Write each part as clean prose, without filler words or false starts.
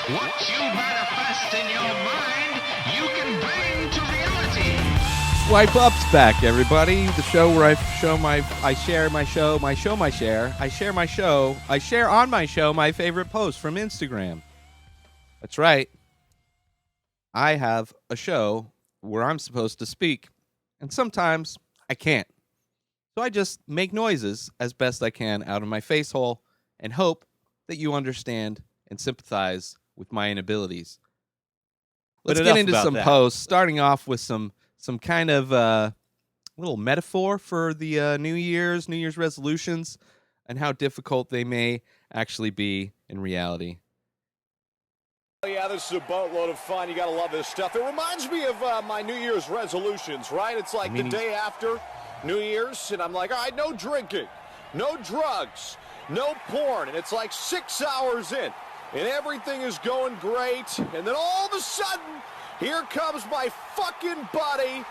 What you manifest in your mind, you can bring to reality. Swipe Up's back, everybody. The show where I share on my show my favorite posts from Instagram. That's right. I have a show where I'm supposed to speak, and sometimes I can't. So I just make noises as best I can out of my face hole and hope that you understand and sympathize with my inabilities. Let's get into some posts, starting off with some kind of little metaphor for the New Year's resolutions and how difficult they may actually be in reality. Yeah, this is a boatload of fun. You got to love this stuff. It reminds me of my New Year's resolutions, right? It's like the day after New Year's, and I'm like, all right, no drinking, no drugs, no porn. And it's like 6 hours in, and everything is going great. And then all of a sudden, here comes my fucking buddy,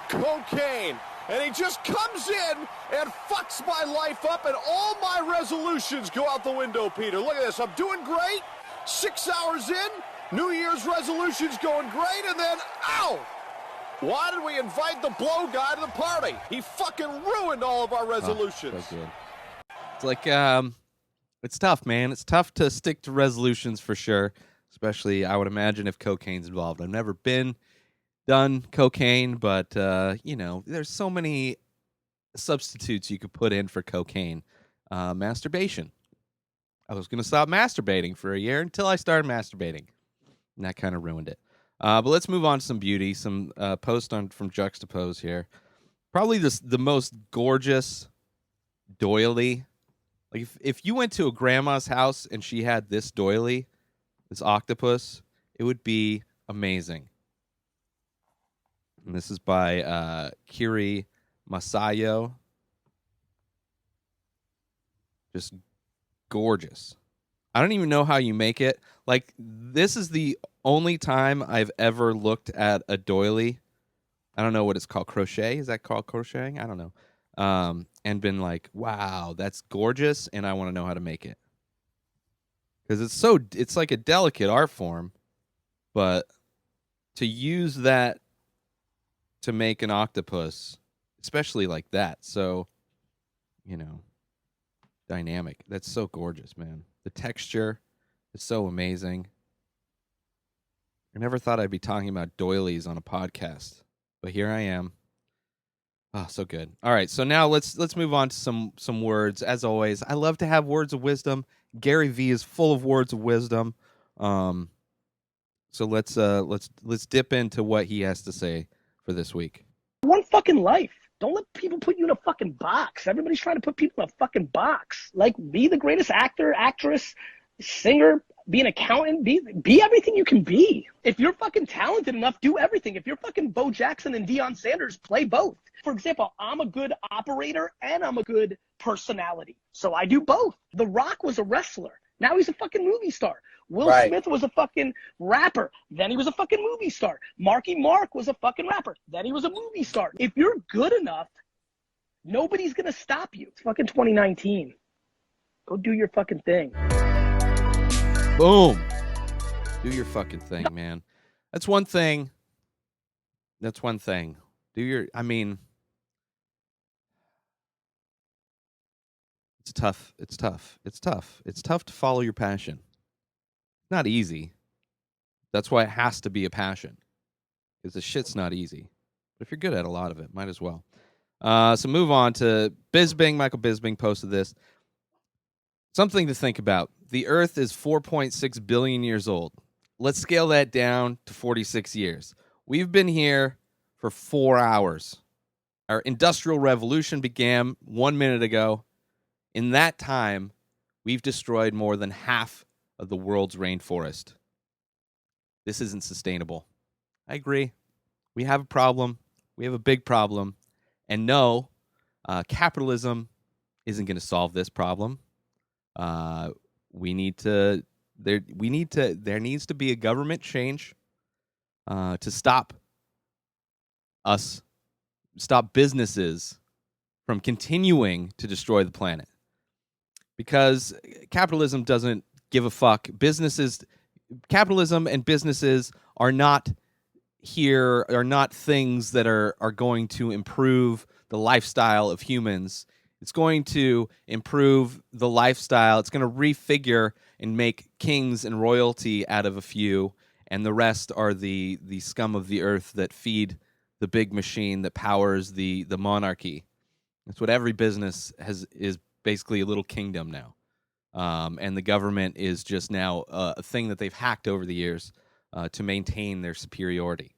cocaine. And he just comes in and fucks my life up, and all my resolutions go out the window, Peter. Look at this. I'm doing great. 6 hours in, New Year's resolutions going great, and then, ow! Why did we invite the blow guy to the party? He fucking ruined all of our resolutions. So good. It's like, it's tough, man. It's tough to stick to resolutions for sure, especially, I would imagine, if cocaine's involved. I've never done cocaine, but, there's so many substitutes you could put in for cocaine. Masturbation. I was going to stop masturbating for a year until I started masturbating, and that kind of ruined it. But let's move on to some beauty, some post from Juxtapose here. Probably the most gorgeous doily. Like if you went to a grandma's house and she had this doily, this octopus, it would be amazing. And this is by Kiri Masayo. Just gorgeous. I don't even know how you make it. Like, this is the only time I've ever looked at a doily. I don't know what it's called. Crochet? Is that called crocheting? I don't know. And been like, wow, that's gorgeous, and I want to know how to make it. Because it's like a delicate art form, but to use that to make an octopus, especially like that, so, dynamic. That's so gorgeous, man. The texture is so amazing. I never thought I'd be talking about doilies on a podcast, but here I am. Oh, so good. All right, so now let's move on to some words. As always, I love to have words of wisdom. Gary V is full of words of wisdom. So let's dip into what he has to say for this week. One fucking life. Don't let people put you in a fucking box. Everybody's trying to put people in a fucking box. Like, be the greatest actor, actress, singer, be an accountant, be everything you can be. If you're fucking talented enough, do everything. If you're fucking Bo Jackson and Deion Sanders, play both. For example, I'm a good operator and I'm a good personality. So I do both. The Rock was a wrestler. Now he's a fucking movie star. Will Smith was a fucking rapper. Then he was a fucking movie star. Marky Mark was a fucking rapper. Then he was a movie star. If you're good enough, nobody's going to stop you. It's fucking 2019. Go do your fucking thing. Boom. Do your fucking thing, man. That's one thing. It's tough. It's tough to follow your passion. Not easy. That's why it has to be a passion. Because the shit's not easy. But if you're good at a lot of it, might as well. So move on to Bisping. Michael Bisping posted this. Something to think about. The Earth is 4.6 billion years old. Let's scale that down to 46 years. We've been here for 4 hours. Our Industrial Revolution began 1 minute ago. In that time, we've destroyed more than half of the world's rainforest. This isn't sustainable. I agree. We have a problem. We have a big problem. And no, capitalism isn't going to solve this problem. There needs to be a government change to stop businesses from continuing to destroy the planet. Because capitalism doesn't give a fuck. Businesses capitalism and businesses are not things that are going to improve the lifestyle of humans. It's going to improve the lifestyle. It's going to refigure and make kings and royalty out of a few, and the rest are the scum of the earth that feed the big machine that powers the monarchy. That's what every business is basically a little kingdom now. And the government is just now a thing that they've hacked over the years to maintain their superiority.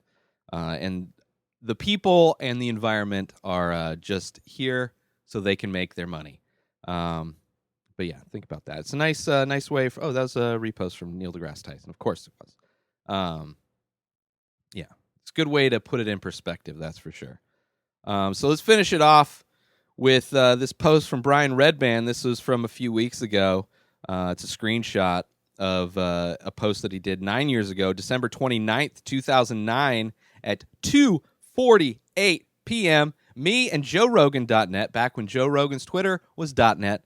And the people and the environment are just here so they can make their money. But yeah, think about that. It's a nice way. That was a repost from Neil deGrasse Tyson. Of course it was. Yeah, it's a good way to put it in perspective. That's for sure. So let's finish it off with this post from Brian Redband. This was from a few weeks ago. It's a screenshot of a post that he did 9 years ago, December 29th, 2009 at 2:48 p.m. Me and JoeRogan.net, back when Joe Rogan's Twitter was .net,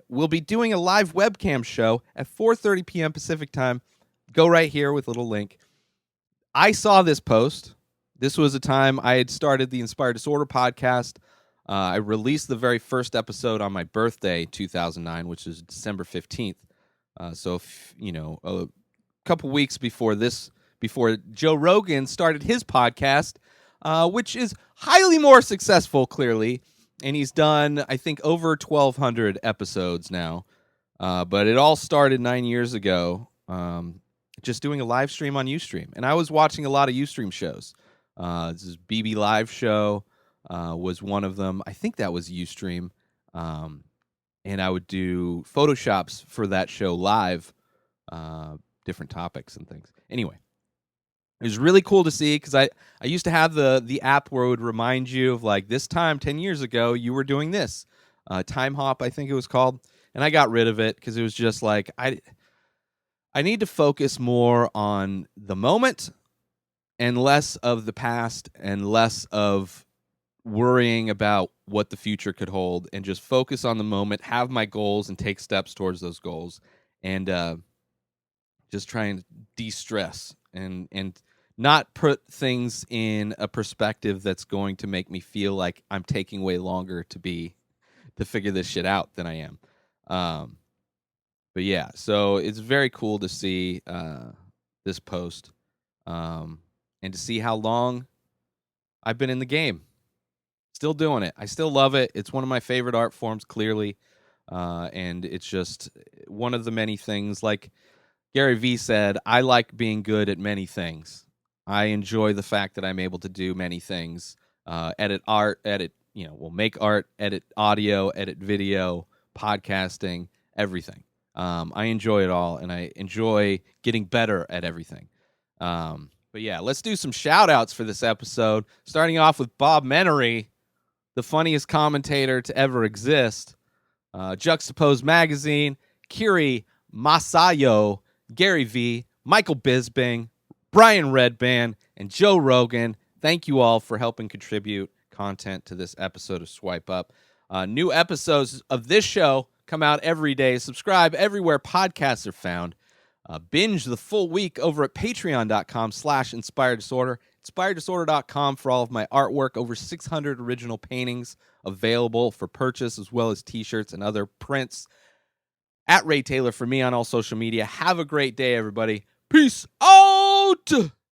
we'll be doing a live webcam show at 4:30 p.m. Pacific time. Go right here with a little link. I saw this post. This was a time I had started the Inspired Disorder podcast. I released the very first episode on my birthday, 2009, which is December 15th. So, a couple weeks before Joe Rogan started his podcast, which is highly more successful, clearly. And he's done, I think, over 1,200 episodes now. But it all started 9 years ago, just doing a live stream on Ustream. And I was watching a lot of Ustream shows. This is BB Live show was one of them. I think that was Ustream. And I would do Photoshops for that show live, different topics and things. Anyway, it was really cool to see because I used to have the app where it would remind you of like this time 10 years ago you were doing this. Time Hop, I think it was called. And I got rid of it because it was just like I need to focus more on the moment and less of the past and less of worrying about what the future could hold, and just focus on the moment, have my goals, and take steps towards those goals, and just try and de-stress and not put things in a perspective that's going to make me feel like I'm taking way longer to figure this shit out than I am. But yeah, so it's very cool to see this post and to see how long I've been in the game. Still doing it. I still love it. It's one of my favorite art forms, clearly. And it's just one of the many things. Like Gary Vee said, I like being good at many things. I enjoy the fact that I'm able to do many things. Edit art, make art, edit audio, edit video, podcasting, everything. I enjoy it all, and I enjoy getting better at everything. But yeah, let's do some shout-outs for this episode. Starting off with Bob Menery, the funniest commentator to ever exist. Juxtaposed Magazine, Kiri Masayo, Gary Vee, Michael Bisping, Brian Redband, and Joe Rogan. Thank you all for helping contribute content to this episode of Swipe Up. New episodes of this show come out every day. Subscribe everywhere podcasts are found. Binge the full week over at patreon.com/inspireddisorder. InspiredDisorder.com for all of my artwork. Over 600 original paintings available for purchase, as well as t-shirts and other prints. At Ray Taylor for me on all social media. Have a great day, everybody. Peace out!